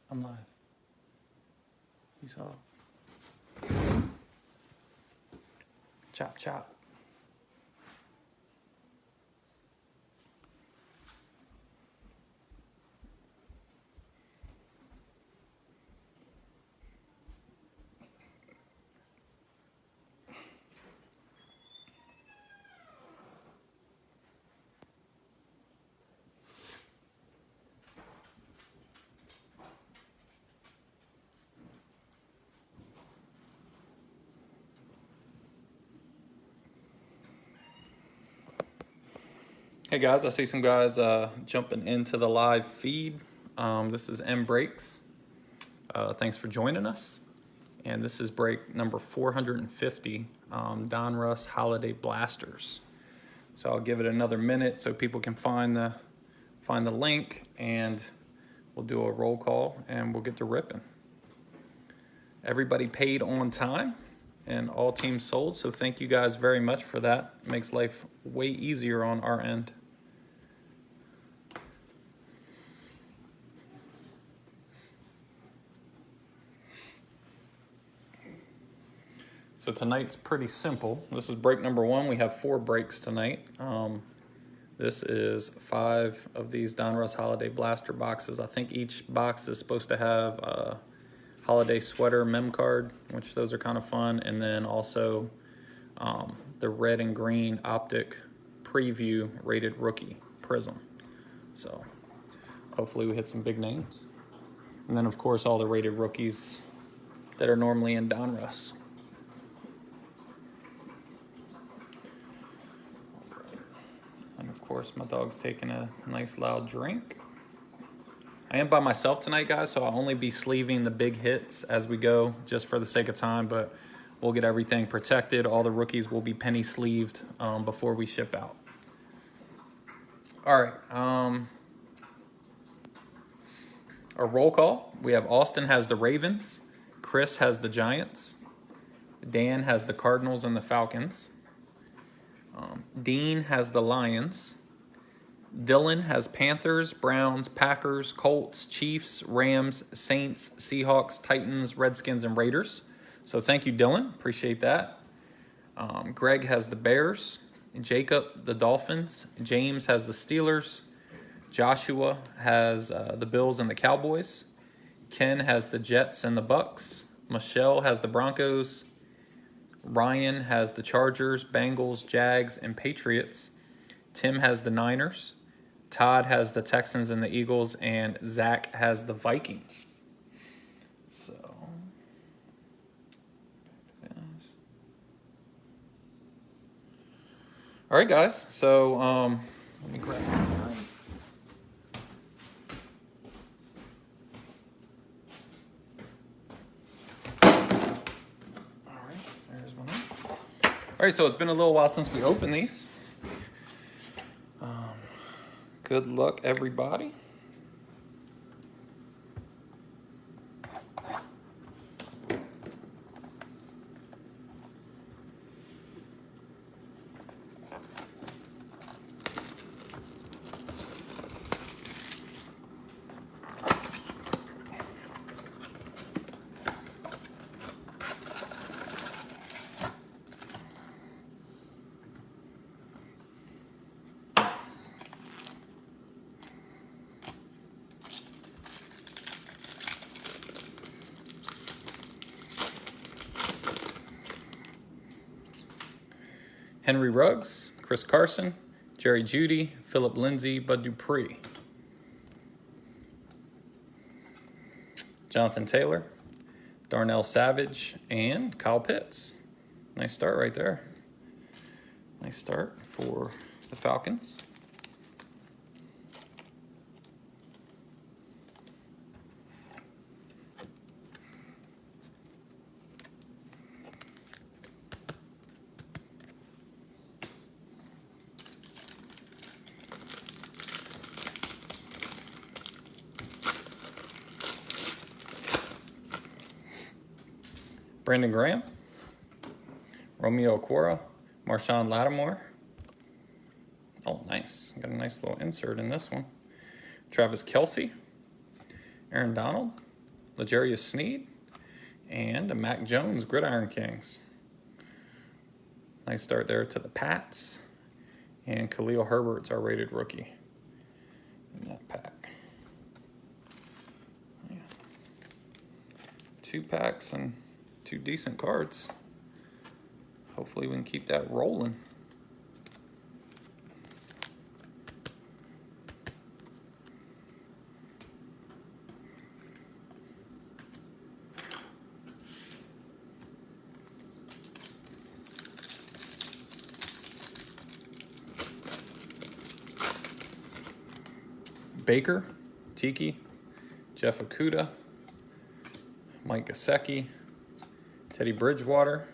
I'm live. You saw. Chop, chop. Hey guys, I see some guys jumping into the live feed. This is M Breaks. Thanks for joining us. And this is break number 450, Donruss Holiday Blasters. So I'll give it another minute so people can find the link, and we'll do a roll call and we'll get to ripping. Everybody paid on time and all teams sold, so thank you guys very much for that. It makes life way easier on our end. So tonight's pretty simple. This is break number one. We have 4 breaks tonight. This is 5 of these Donruss Holiday Blaster boxes. I think each box is supposed to have a holiday sweater mem card, which those are kind of fun, and then also the red and green optic preview rated rookie prism. So hopefully we hit some big names. And then of course all the rated rookies that are normally in Donruss. And of course my dog's taking a nice loud drink. I am by myself tonight, guys, so I'll only be sleeving the big hits as we go, just for the sake of time, but we'll get everything protected. All the rookies will be penny sleeved before we ship out. All right, a roll call. We have Austin has the Ravens, Chris has the Giants, Dan has the Cardinals and the Falcons, Dean has the Lions, Dylan has Panthers, Browns, Packers, Colts, Chiefs, Rams, Saints, Seahawks, Titans, Redskins, and Raiders. So thank you, Dylan. Appreciate that. Greg has the Bears, Jacob the Dolphins, James has the Steelers, Joshua has the Bills and the Cowboys, Ken has the Jets and the Bucks, Michelle has the Broncos, Ryan has the Chargers, Bengals, Jags, and Patriots, Tim has the Niners, Todd has the Texans and the Eagles, and Zach has the Vikings. So, all right, guys. So, let me grab my knife. All right, there's one. All right, so it's been a little while since we opened these. Good luck, everybody. Henry Ruggs, Chris Carson, Jerry Jeudy, Philip Lindsay, Bud Dupree. Jonathan Taylor, Darnell Savage, and Kyle Pitts. Nice start right there. Nice start for the Falcons. Brandon Graham, Romeo Okwara, Marshawn Lattimore. Oh, nice. Got a nice little insert in this one. Travis Kelce, Aaron Donald, L'Jarius Sneed, and a Mac Jones Gridiron Kings. Nice start there to the Pats. And Khalil Herbert's our rated rookie in that pack. Yeah. 2 packs and 2 decent cards. Hopefully we can keep that rolling. Baker, Tiki, Jeff Okudah, Mike Gesicki, Teddy Bridgewater,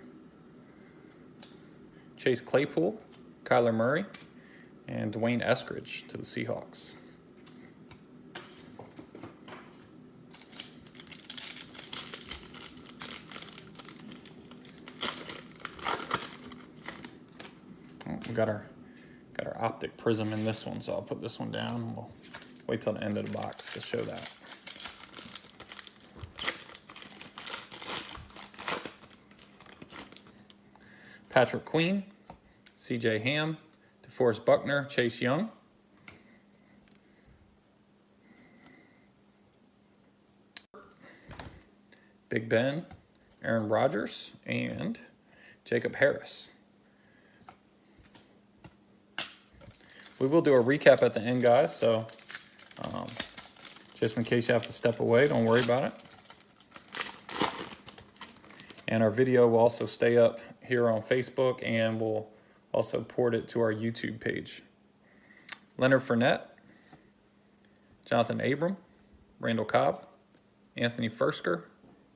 Chase Claypool, Kyler Murray, and Dwayne Eskridge to the Seahawks. We got our optic prism in this one, so I'll put this one down. We'll wait till the end of the box to show that. Patrick Queen, C.J. Ham, DeForest Buckner, Chase Young. Big Ben, Aaron Rodgers, and Jacob Harris. We will do a recap at the end, guys, so just in case you have to step away, don't worry about it. And our video will also stay up here on Facebook, and we'll also port it to our YouTube page. Leonard Fournette, Jonathan Abram, Randall Cobb, Anthony Fursker,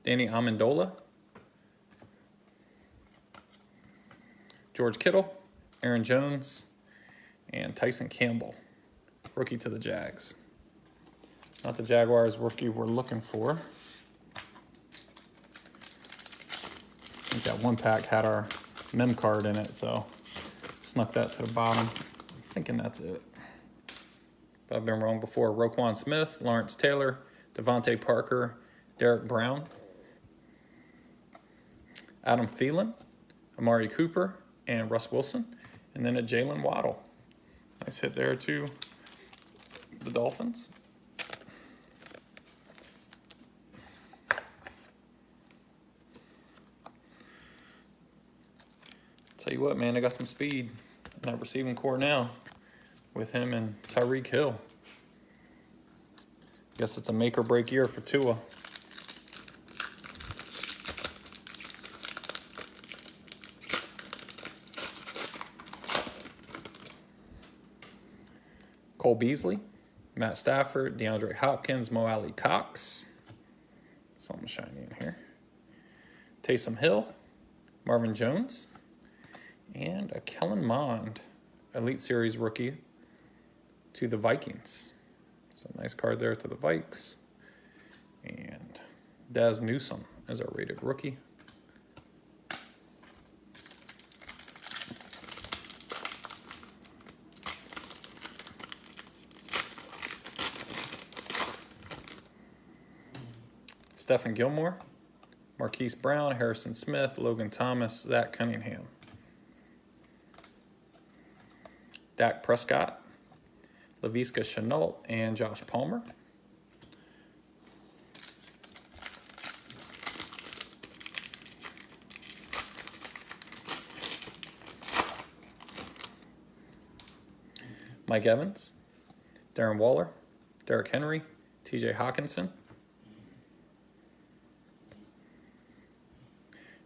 Danny Amendola, George Kittle, Aaron Jones, and Tyson Campbell, rookie to the Jags. Not the Jaguars rookie we're looking for. I think that one pack had our mem card in it, so snuck that to the bottom. I'm thinking that's it. But I've been wrong before. Roquan Smith, Lawrence Taylor, Devontae Parker, Derek Brown, Adam Thielen, Amari Cooper, and Russ Wilson, and then a Jalen Waddle. Nice hit there to the Dolphins. Tell you what, man, I got some speed in that receiving core now with him and Tyreek Hill. Guess it's a make or break year for Tua. Cole Beasley, Matt Stafford, DeAndre Hopkins, Mo Alley Cox. Something shiny in here. Taysom Hill, Marvin Jones, and a Kellen Mond, Elite Series rookie to the Vikings. So nice card there to the Vikes. And Daz Newsome as our rated rookie. Stephen Gilmore, Marquise Brown, Harrison Smith, Logan Thomas, Zach Cunningham. Dak Prescott, Laviska Shenault, and Josh Palmer. Mike Evans, Darren Waller, Derrick Henry, TJ Hawkinson,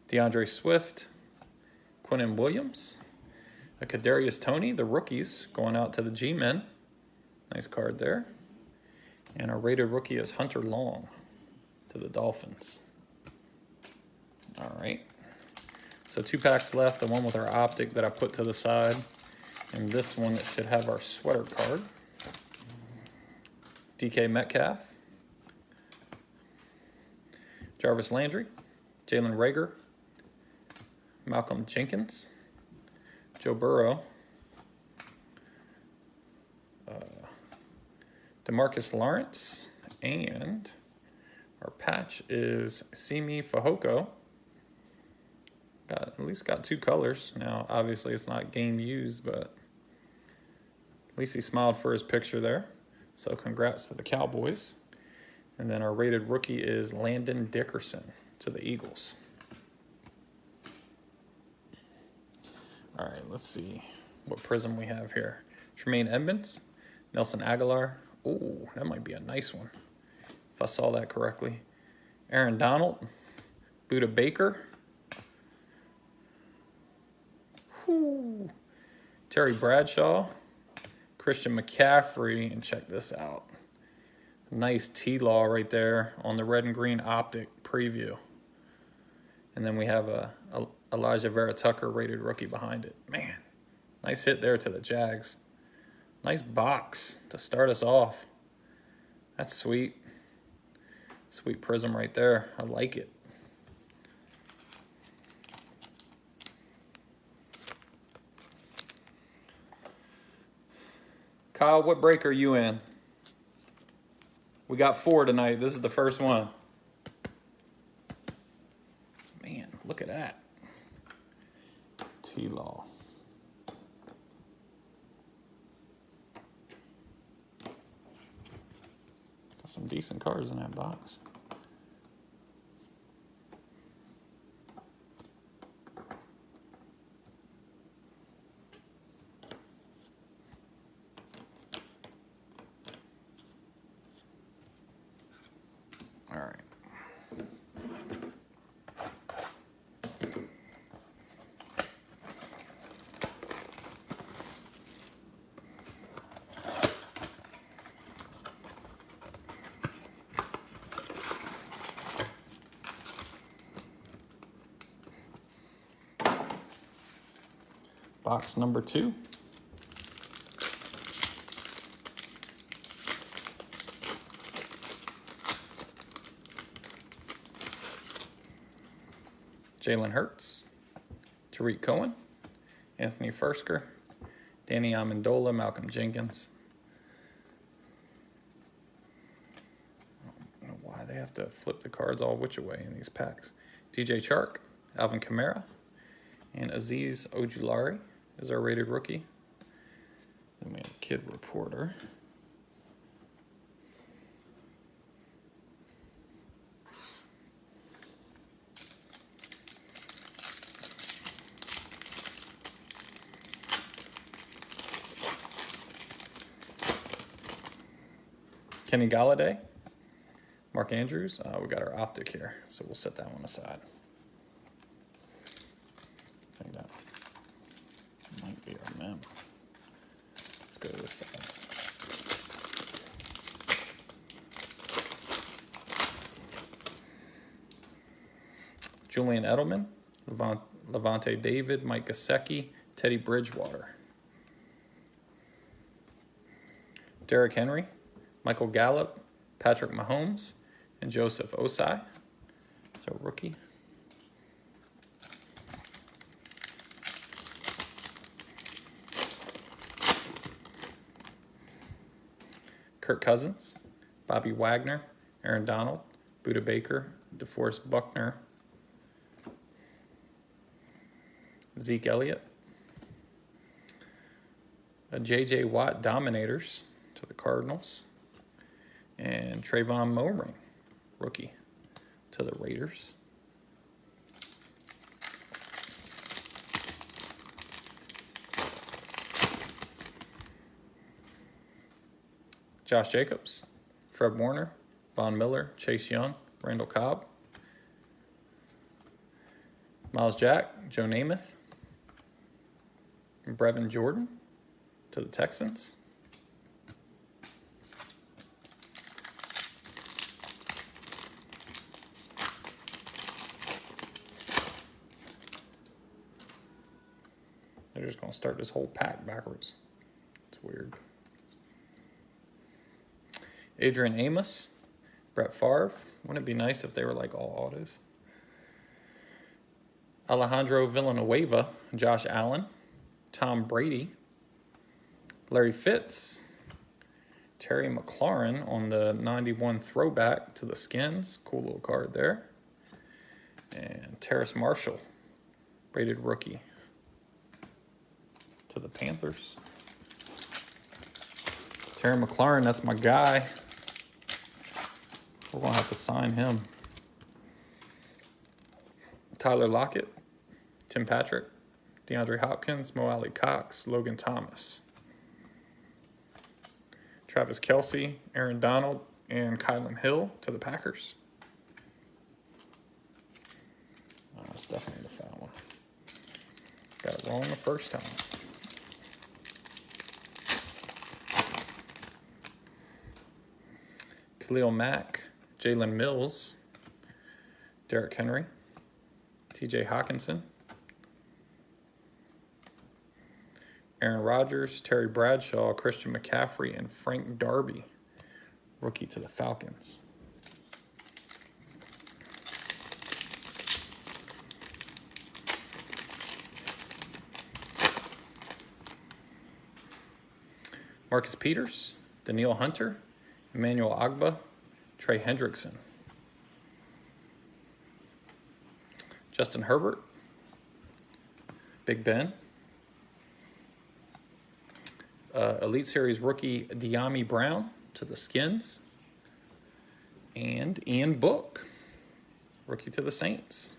DeAndre Swift, Quinnen Williams, a Kadarius Toney, the rookies, going out to the G-Men. Nice card there. And our rated rookie is Hunter Long to the Dolphins. All right. So 2 packs left, the one with our optic that I put to the side, and this one that should have our sweater card. DK Metcalf, Jarvis Landry, Jalen Reagor, Malcolm Jenkins, Joe Burrow, DeMarcus Lawrence, and Our patch is Simi Fehoko. At least got 2 colors. Now, obviously, it's not game used, but at least he smiled for his picture there. So congrats to the Cowboys. And then our rated rookie is Landon Dickerson to the Eagles. All right, let's see what prism we have here. Tremaine Edmonds, Nelson Aguilar. Oh, that might be a nice one, if I saw that correctly. Aaron Donald, Buda Baker. Whoo. Terry Bradshaw, Christian McCaffrey, and check this out. Nice T-Law right there on the red and green optic preview. And then we have a Elijah Vera Tucker rated rookie behind it. Man, nice hit there to the Jags. Nice box to start us off. That's sweet. Sweet prism right there. I like it. Kyle, what break are you in? We got 4 tonight. This is the first one. Man, look at that. T-Law. Got some decent cards in that box. All right. Box number 2. Jalen Hurts, Tariq Cohen, Anthony Fursker, Danny Amendola, Malcolm Jenkins. I don't know why they have to flip the cards all which way in these packs. DJ Chark, Alvin Kamara, and Azeez Ojulari is our rated rookie. Then we have Kid Reporter. Kenny Galladay, Mark Andrews. We got our optic here, so we'll set that one aside. I think that might be our mem. Let's go to this side. Julian Edelman, Levante David, Mike Gesicki, Teddy Bridgewater. Derrick Henry, Michael Gallup, Patrick Mahomes, and Joseph Osai. So rookie. Kirk Cousins, Bobby Wagner, Aaron Donald, Buda Baker, DeForest Buckner, Zeke Elliott, a J.J. Watt Dominators to the Cardinals, and Trayvon Moehring, rookie, to the Raiders. Josh Jacobs, Fred Warner, Von Miller, Chase Young, Randall Cobb, Miles Jack, Joe Namath, and Brevin Jordan to the Texans. They're just going to start this whole pack backwards. It's weird. Adrian Amos, Brett Favre. Wouldn't it be nice if they were like all autos? Alejandro Villanueva, Josh Allen, Tom Brady, Larry Fitz, Terry McLaurin on the 91 throwback to the Skins. Cool little card there. And Terrace Marshall, rated rookie to the Panthers. Terry McLaurin, that's my guy. We're going to have to sign him. Tyler Lockett, Tim Patrick, DeAndre Hopkins, Mo Alley Cox, Logan Thomas. Travis Kelce, Aaron Donald, and Kylan Hill to the Packers. Oh, that's definitely the foul one. Got it wrong the first time. Khalil Mack, Jalen Mills, Derrick Henry, TJ Hawkinson, Aaron Rodgers, Terry Bradshaw, Christian McCaffrey, and Frank Darby, rookie to the Falcons. Marcus Peters, Daniil Hunter, Emmanuel Agba, Trey Hendrickson. Justin Herbert, Big Ben, Elite Series rookie De'Ami Brown to the Skins, and Ian Book, rookie to the Saints.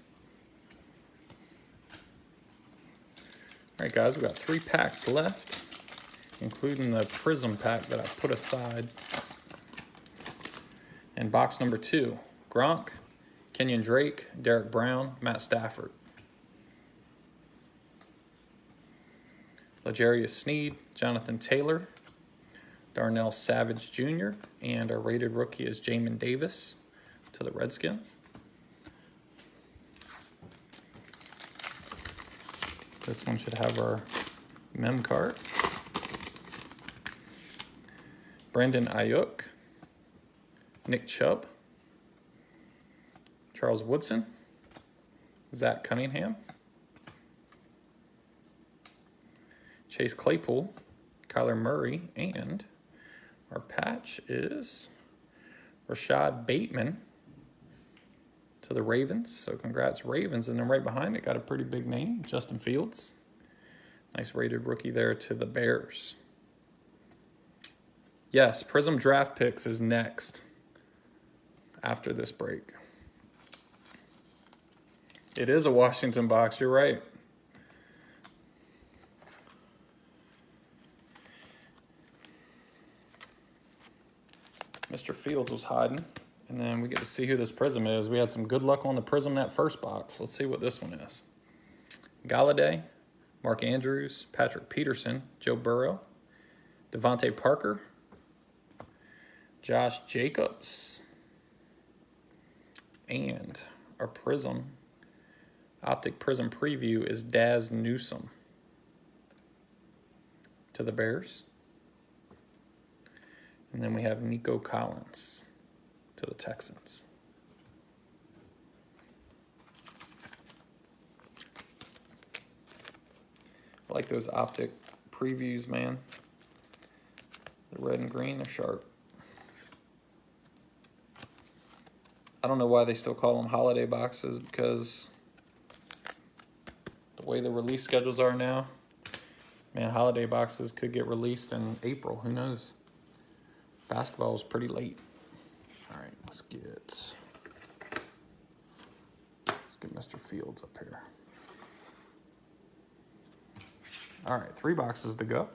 All right, guys, we got 3 packs left, including the Prism pack that I put aside. And box number 2, Gronk, Kenyon Drake, Derek Brown, Matt Stafford. L'Jarius Sneed, Jonathan Taylor, Darnell Savage Jr., and our rated rookie is Jamin Davis to the Redskins. This one should have our mem card. Brandon Ayuk, Nick Chubb, Charles Woodson, Zach Cunningham, Chase Claypool, Kyler Murray, and our patch is Rashad Bateman to the Ravens. So congrats, Ravens. And then right behind it, got a pretty big name, Justin Fields. Nice rated rookie there to the Bears. Yes, Prism Draft Picks is next after this break. It is a Washington box, you're right. Mr. Fields was hiding, and then we get to see who this Prism is. We had some good luck on the Prism that first box. Let's see what this one is. Galladay, Mark Andrews, Patrick Peterson, Joe Burrow, Devontae Parker, Josh Jacobs, and our Prism, Optic Prism Preview is Daz Newsome to the Bears. And then we have Nico Collins to the Texans. I like those optic previews, man. The red and green are sharp. I don't know why they still call them holiday boxes, because the way the release schedules are now, man, holiday boxes could get released in April. Who knows? Basketball is pretty late. All right, let's get Mr. Fields up here. All right, 3 boxes to go.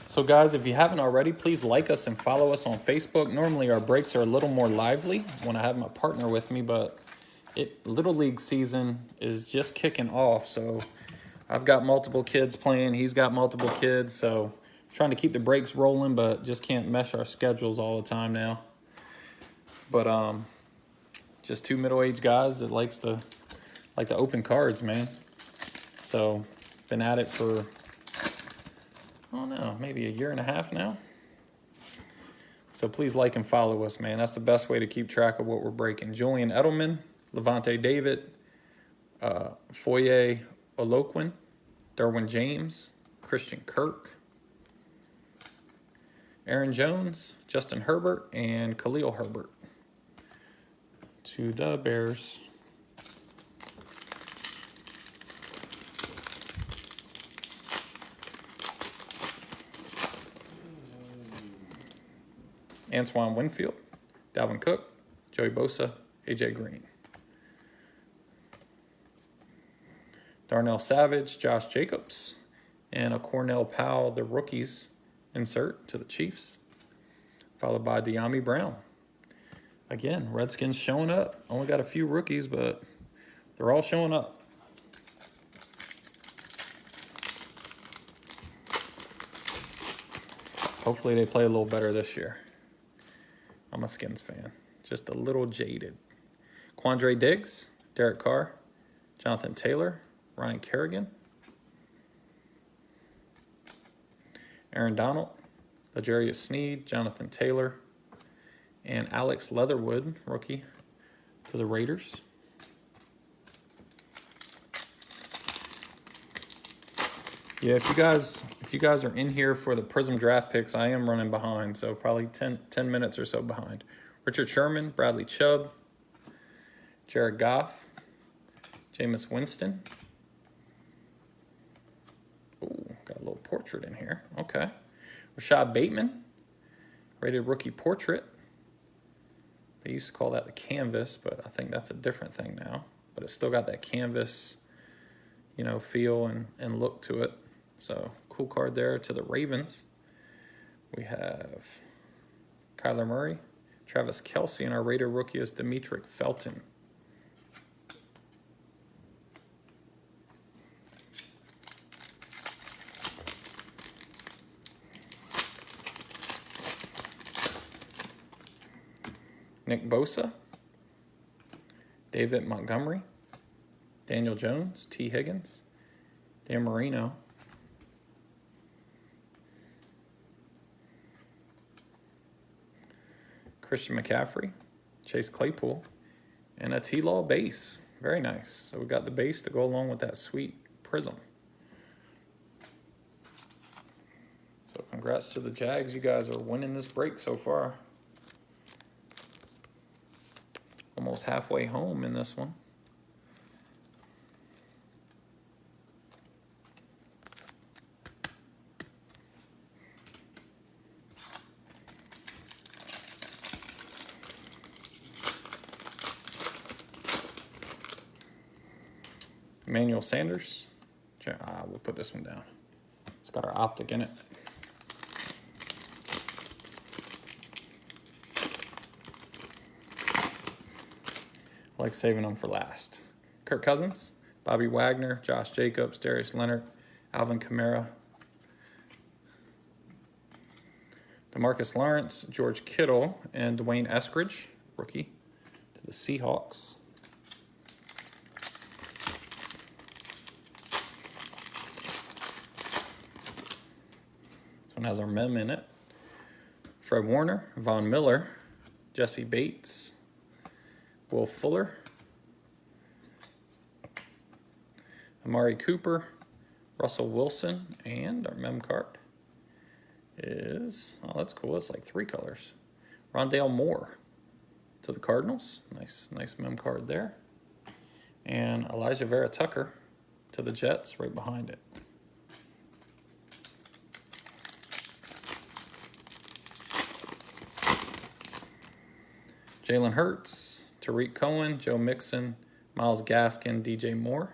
So guys, if you haven't already, please like us and follow us on Facebook. Normally our breaks are a little more lively when I have my partner with me, but Little League season is just kicking off. So I've got multiple kids playing. He's got multiple kids. So trying to keep the breaks rolling, but just can't mesh our schedules all the time now. But just 2 middle-aged guys that like to open cards, man. So been at it for, I don't know, maybe a year and a half now. So please like and follow us, man. That's the best way to keep track of what we're breaking. Julian Edelman, Levante David, Foye Oloquin, Derwin James, Christian Kirk, Aaron Jones, Justin Herbert, and Khalil Herbert. To the Bears. Antoine Winfield, Dalvin Cook, Joey Bosa, AJ Green. Darnell Savage, Josh Jacobs, and a Cornell Powell, the rookies insert to the Chiefs, followed by De'Ami Brown. Again, Redskins showing up. Only got a few rookies, but they're all showing up. Hopefully they play a little better this year. I'm a Skins fan. Just a little jaded. Quandre Diggs, Derek Carr, Jonathan Taylor, Ryan Kerrigan, Aaron Donald, L'Jarius Sneed, Jonathan Taylor, and Alex Leatherwood, rookie, to the Raiders. Yeah, if you guys are in here for the Prism draft picks, I am running behind, so probably 10 minutes or so behind. Richard Sherman, Bradley Chubb, Jared Goff, Jameis Winston. Ooh, got a little portrait in here. Okay. Rashad Bateman, rated rookie portrait. They used to call that the canvas, but I think that's a different thing now. But it's still got that canvas, feel and look to it. So, cool card there to the Ravens. We have Kyler Murray, Travis Kelce, and our Raider rookie is Demetric Felton. Nick Bosa, David Montgomery, Daniel Jones, T. Higgins, Dan Marino, Christian McCaffrey, Chase Claypool, and a T-Law base. Very nice. So we got the base to go along with that sweet prism. So congrats to the Jags. You guys are winning this break so far. Almost halfway home in this one. Emmanuel Sanders. We'll put this one down. It's got our optic in it. I like saving them for last. Kirk Cousins, Bobby Wagner, Josh Jacobs, Darius Leonard, Alvin Kamara, DeMarcus Lawrence, George Kittle, and Dwayne Eskridge, rookie, to the Seahawks. This one has our mem in it. Fred Warner, Von Miller, Jesse Bates, Will Fuller, Amari Cooper, Russell Wilson, and our mem card is, oh, that's cool. It's like 3 colors. Rondale Moore to the Cardinals. Nice mem card there. And Elijah Vera Tucker to the Jets right behind it. Jalen Hurts, Tariq Cohen, Joe Mixon, Myles Gaskin, DJ Moore.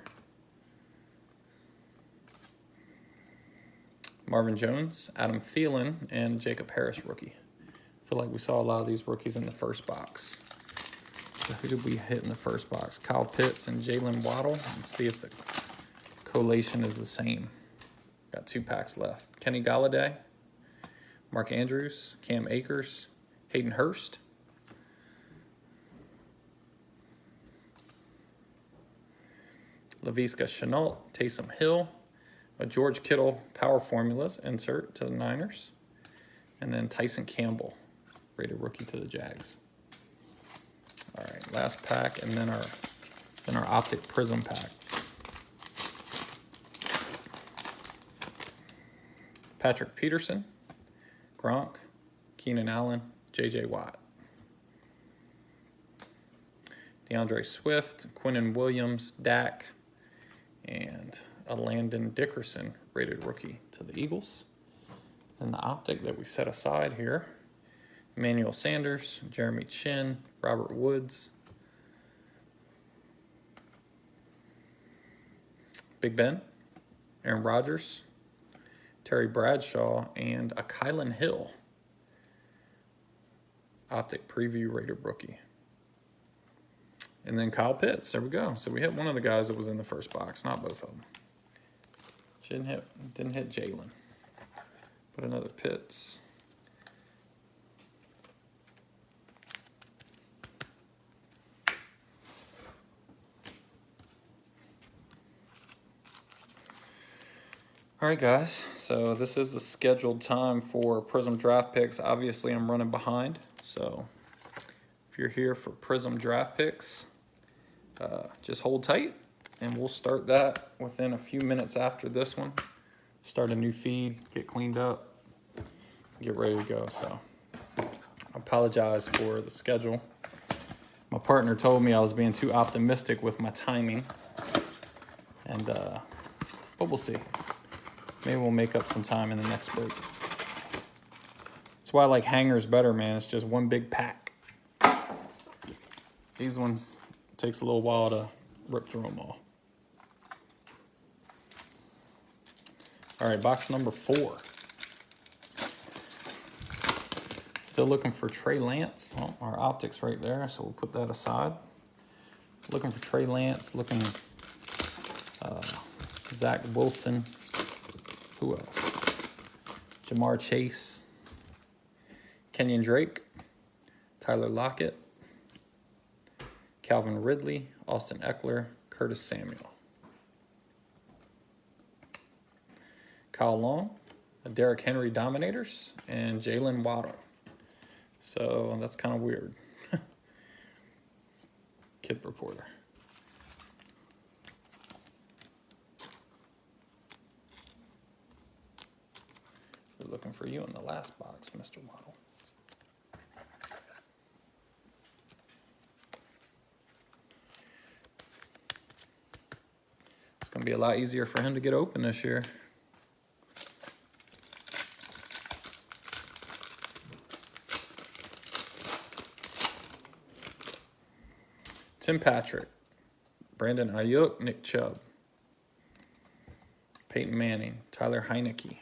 Marvin Jones, Adam Thielen, and Jacob Harris, rookie. I feel like we saw a lot of these rookies in the first box. So who did we hit in the first box? Kyle Pitts and Jalen Waddle. Let's see if the collation is the same. Got 2 packs left. Kenny Galladay, Mark Andrews, Cam Akers, Hayden Hurst, Laviska Shenault, Taysom Hill, a George Kittle Power Formulas insert to the Niners, and then Tyson Campbell rated rookie to the Jags. All right, last pack, and then our Optic Prism pack. Patrick Peterson, Gronk, Keenan Allen, J.J. Watt. DeAndre Swift, Quinnen Williams, Dak, and a Landon Dickerson rated rookie to the Eagles. And the Optic that we set aside here, Emmanuel Sanders, Jeremy Chin, Robert Woods, Big Ben, Aaron Rodgers, Terry Bradshaw, and a Kylan Hill Optic Preview rated rookie. And then Kyle Pitts, there we go. So we hit one of the guys that was in the first box, not both of them. Didn't hit Jalen. But another Pitts. All right, guys, so this is the scheduled time for Prism Draft Picks. Obviously, I'm running behind, so if you're here for Prism Draft Picks, just hold tight, and we'll start that within a few minutes after this one. Start a new feed, get cleaned up, get ready to go. So I apologize for the schedule. My partner told me I was being too optimistic with my timing, and but we'll see. Maybe we'll make up some time in the next break. That's why I like hangers better, man. It's just one big pack. These ones, it takes a little while to rip through them all. All right, box number 4. Still looking for Trey Lance. Well, our Optics right there, so we'll put that aside. Looking for Trey Lance, looking Zach Wilson. Who else? Jamar Chase, Kenyon Drake, Tyler Lockett, Calvin Ridley, Austin Eckler, Curtis Samuel. Kyle Long, Derrick Henry Dominators, and Jalen Waddle. So that's kind of weird. Kid Reporter. We're looking for you in the last box, Mr. Waddle. It's going to be a lot easier for him to get open this year. Tim Patrick, Brandon Ayuk, Nick Chubb, Peyton Manning, Tyler Heineke,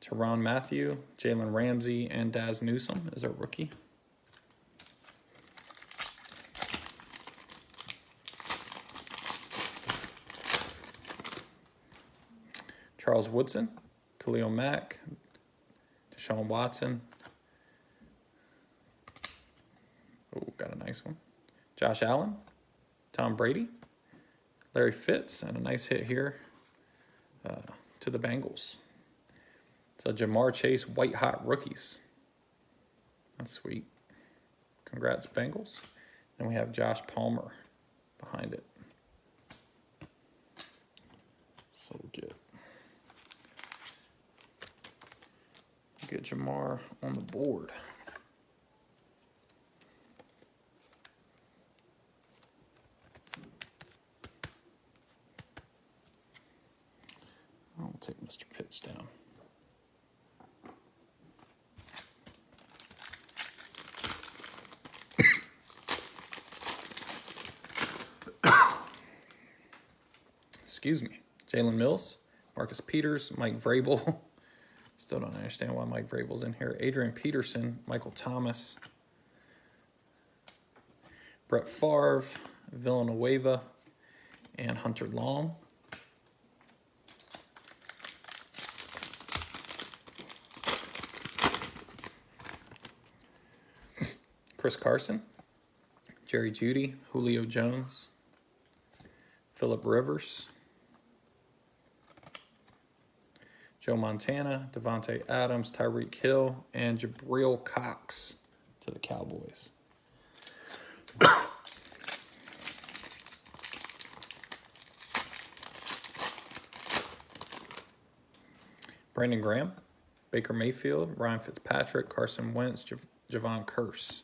Tyrann Mathieu, Jalen Ramsey, and Daz Newsome is our rookie. Charles Woodson, Khalil Mack, Deshaun Watson. Oh, got a nice one. Josh Allen, Tom Brady, Larry Fitz, and a nice hit here to the Bengals. It's a Jamar Chase White Hot Rookies. That's sweet. Congrats, Bengals. Then we have Josh Palmer behind it. So we'll get Jamar on the board. I'll take Mr. Pitts down. Excuse me. Jalen Mills, Marcus Peters, Mike Vrabel. Still don't understand why Mike Vrabel's in here. Adrian Peterson, Michael Thomas, Brett Favre, Villanueva, and Hunter Long. Chris Carson, Jerry Jeudy, Julio Jones, Phillip Rivers, Joe Montana, Devontae Adams, Tyreek Hill, and Jabril Cox to the Cowboys. Brandon Graham, Baker Mayfield, Ryan Fitzpatrick, Carson Wentz, Javon Curse.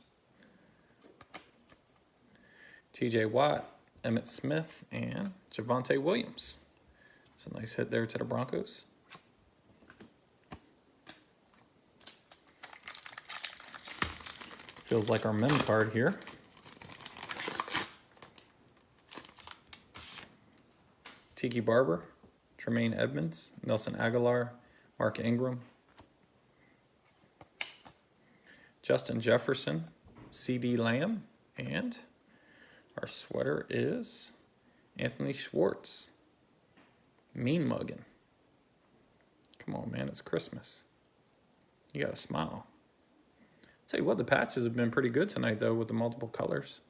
TJ Watt, Emmitt Smith, and Javonte Williams. It's a nice hit there to the Broncos. Feels like our mem card here. Tiki Barber, Tremaine Edmonds, Nelson Aguilar, Mark Ingram, Justin Jefferson, CD Lamb, and our sweater is Anthony Schwartz. Mean mugging. Come on, man, it's Christmas. You gotta smile. Tell you what, the patches have been pretty good tonight, though, with the multiple colors.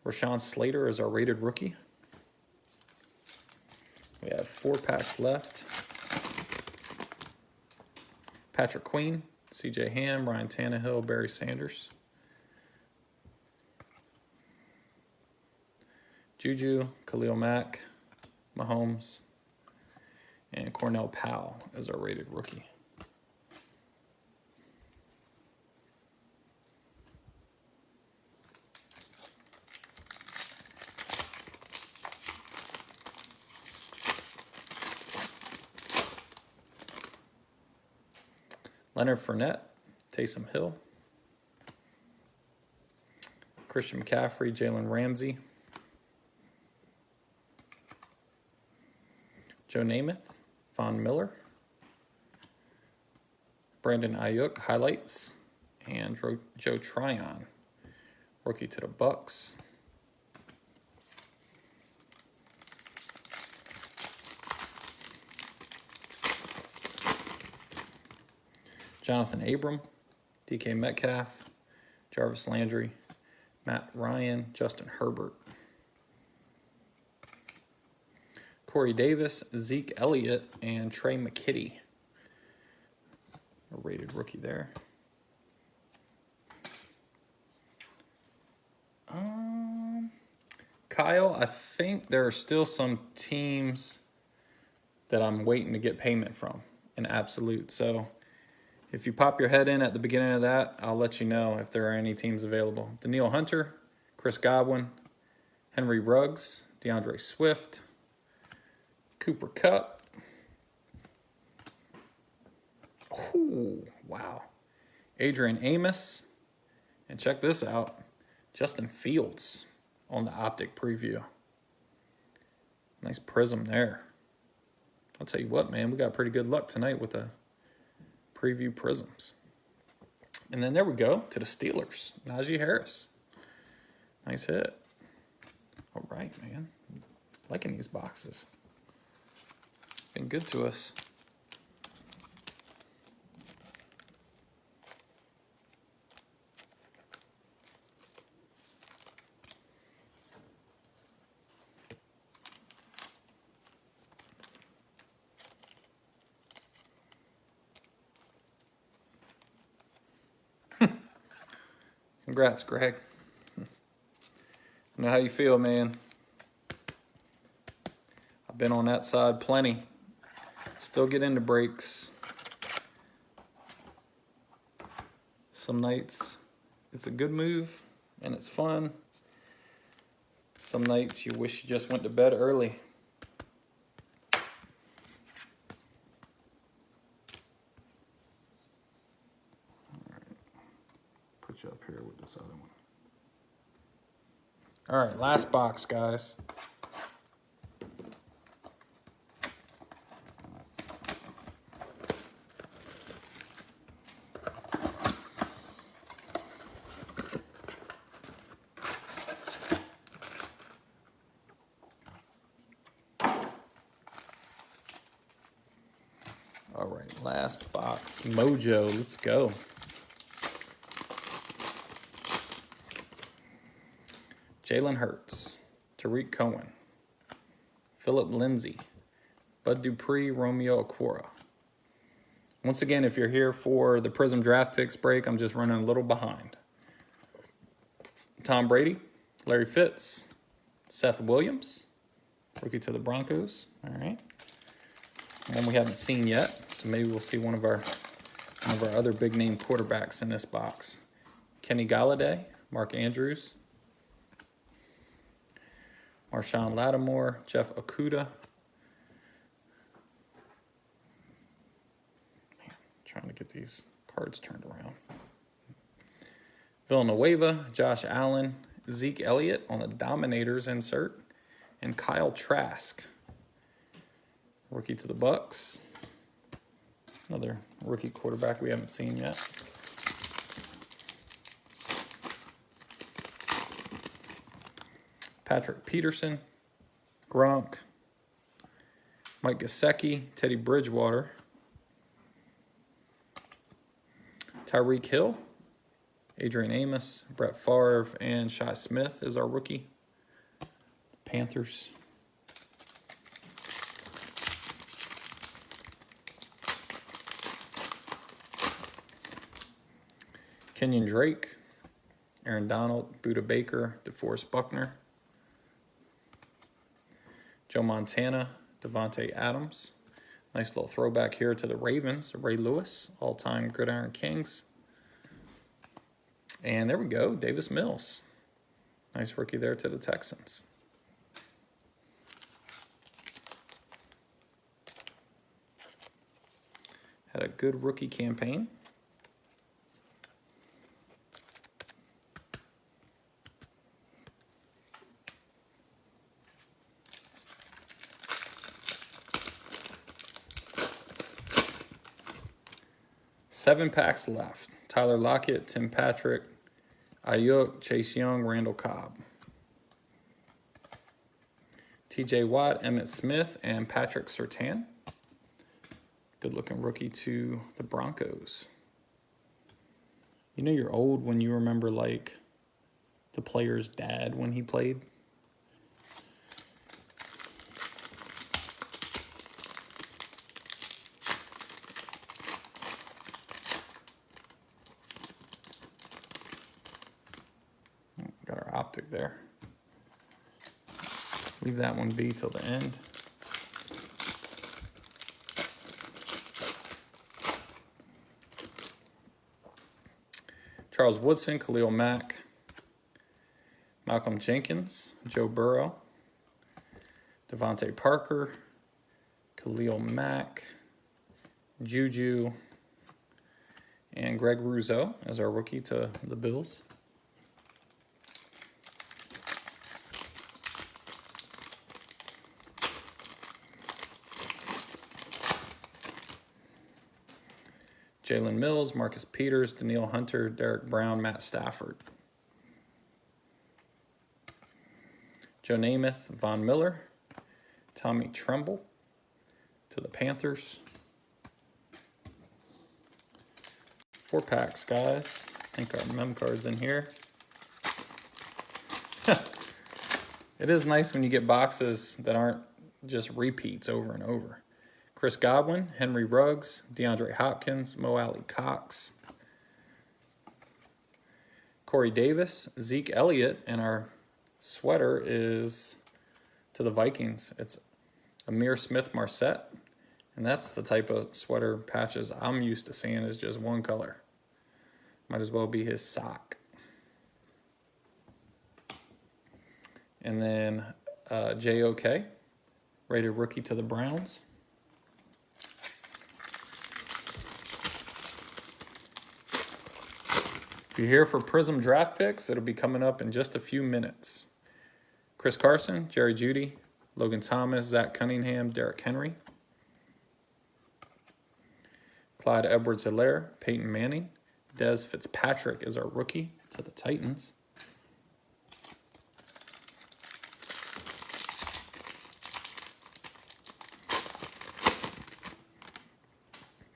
Rashawn Slater is our rated rookie. We have 4 packs left. Patrick Queen, CJ Ham, Ryan Tannehill, Barry Sanders. Juju, Khalil Mack, Mahomes, and Cornell Powell is our rated rookie. Leonard Fournette, Taysom Hill, Christian McCaffrey, Jalen Ramsey, Joe Namath, Von Miller, Brandon Ayuk, highlights, and Joe Tryon, rookie to the Bucks. Jonathan Abram, DK Metcalf, Jarvis Landry, Matt Ryan, Justin Herbert. Corey Davis, Zeke Elliott, and Trey McKitty. A rated rookie there. Kyle, I think there are still some teams that I'm waiting to get payment from in Absolute. So if you pop your head in at the beginning of that, I'll let you know if there are any teams available. Daniil Hunter, Chris Godwin, Henry Ruggs, DeAndre Swift, Cooper Kupp. Ooh, wow. Adrian Amos. And check this out. Justin Fields on the Optic preview. Nice prism there. I'll tell you what, man, we got pretty good luck tonight with the preview prisms. And then there we go to the Steelers. Najee Harris. Nice hit. All right, man. Liking these boxes. Been good to us. Congrats, Greg. I know how you feel, man. I've been on that side plenty. Still get into breaks. Some nights it's a good move and it's fun. Some nights you wish you just went to bed early. All right. Put you up here with this other one. All right, last box, guys. All right, last box. Mojo, let's go. Jalen Hurts, Tariq Cohen, Phillip Lindsay, Bud Dupree, Romeo Okwara. Once again, if you're here for the Prism Draft Picks break, I'm just running a little behind. Tom Brady, Larry Fitz, Seth Williams, rookie to the Broncos. All right. One we haven't seen yet, so maybe we'll see one of our other big name quarterbacks in this box. Kenny Galladay, Mark Andrews, Marshawn Lattimore, Jeff Okudah. Man, trying to get these cards turned around. Villanueva, Josh Allen, Zeke Elliott on the Dominators insert, and Kyle Trask, rookie to the Bucks. Another rookie quarterback we haven't seen yet. Patrick Peterson, Gronk, Mike Gesicki, Teddy Bridgewater, Tyreek Hill, Adrian Amos, Brett Favre, and Shi Smith is our rookie. Panthers. Kenyon Drake, Aaron Donald, Budda Baker, DeForest Buckner, Joe Montana, Devontae Adams. Nice little throwback here to the Ravens, Ray Lewis, all-time Gridiron Kings. And there we go, Davis Mills. Nice rookie there to the Texans. Had a good rookie campaign. Seven packs left. Tyler Lockett, Tim Patrick, Ayuk, Chase Young, Randall Cobb. TJ Watt, Emmitt Smith, and Patrick Surtain. Good looking rookie to the Broncos. You know you're old when you remember like the player's dad when he played. Got our optic there. Leave that one be till the end. Charles Woodson, Khalil Mack, Malcolm Jenkins, Joe Burrow, Devontae Parker, Khalil Mack, Juju, and Greg Rousseau as our rookie to the Bills. Jalen Mills, Marcus Peters, Danielle Hunter, Derek Brown, Matt Stafford. Joe Namath, Von Miller, Tommy Tremble to the Panthers. 4 packs, guys. I think our mem card's in here. It is nice when you get boxes that aren't just repeats over and over. Chris Godwin, Henry Ruggs, DeAndre Hopkins, Mo Alley Cox, Corey Davis, Zeke Elliott, and our sweater is to the Vikings. It's Amir Smith-Marset, and that's the type of sweater patches I'm used to seeing is just one color. Might as well be his sock. And then JOK, rated rookie to the Browns. If you're here for Prism Draft Picks, it'll be coming up in just a few minutes. Chris Carson, Jerry Jeudy, Logan Thomas, Zach Cunningham, Derrick Henry. Clyde Edwards-Helaire, Peyton Manning. Dez Fitzpatrick is our rookie to the Titans.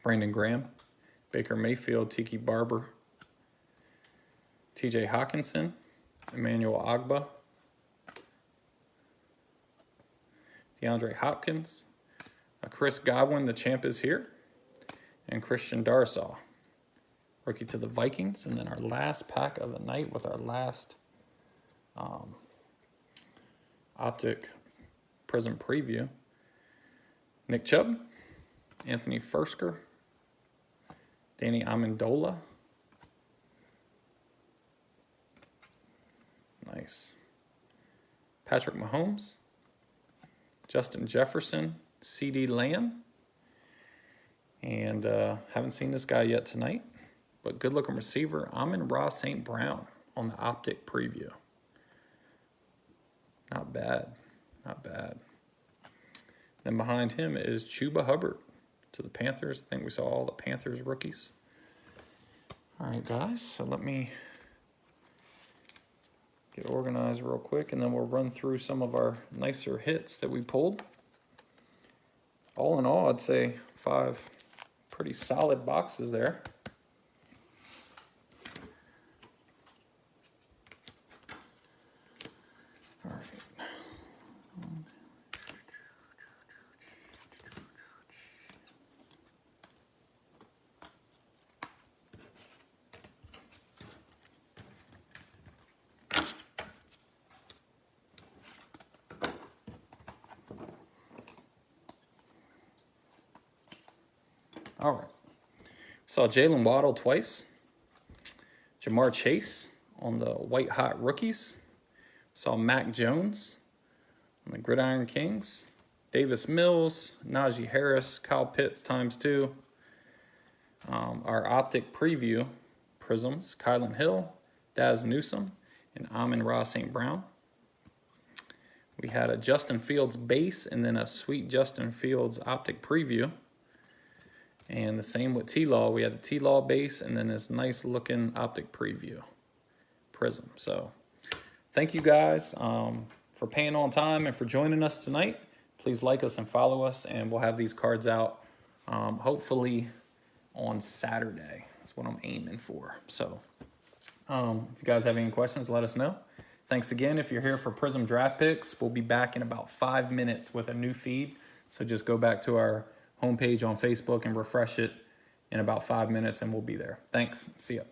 Brandon Graham, Baker Mayfield, Tiki Barber, TJ Hawkinson, Emmanuel Agba, DeAndre Hopkins, A Chris Godwin, the champ is here. And Christian Darsaw, rookie to the Vikings. And then our last pack of the night with our last Optic Prism preview. Nick Chubb, Anthony Fursker, Danny Amendola. Nice. Patrick Mahomes, Justin Jefferson, CeeDee Lamb. And haven't seen this guy yet tonight, but good looking receiver, Amon-Ra St. Brown on the Optic preview. Not bad, not bad. Then behind him is Chuba Hubbard to the Panthers. I think we saw all the Panthers rookies. All right, guys, so let me get organized real quick, and then we'll run through some of our nicer hits that we pulled. All in all, I'd say 5 pretty solid boxes there. All right. All right. Saw Jalen Waddle twice. Jamar Chase on the White Hot Rookies. Saw Mac Jones on the Gridiron Kings. Davis Mills, Najee Harris, Kyle Pitts ×2. Our Optic Preview Prisms, Kylan Hill, Daz Newsome, and Amon-Ra St. Brown. We had a Justin Fields base and then a sweet Justin Fields Optic Preview. And the same with T-Law. We had the T-Law base and then this nice looking Optic Preview Prism. So thank you guys for paying on time and for joining us tonight. Please like us and follow us, and we'll have these cards out hopefully on Saturday. That's what I'm aiming for. So if you guys have any questions, let us know. Thanks again. If you're here for Prism Draft Picks, we'll be back in about 5 minutes with a new feed. So just go back to our homepage on Facebook and refresh it in about 5 minutes, and we'll be there. Thanks. See ya.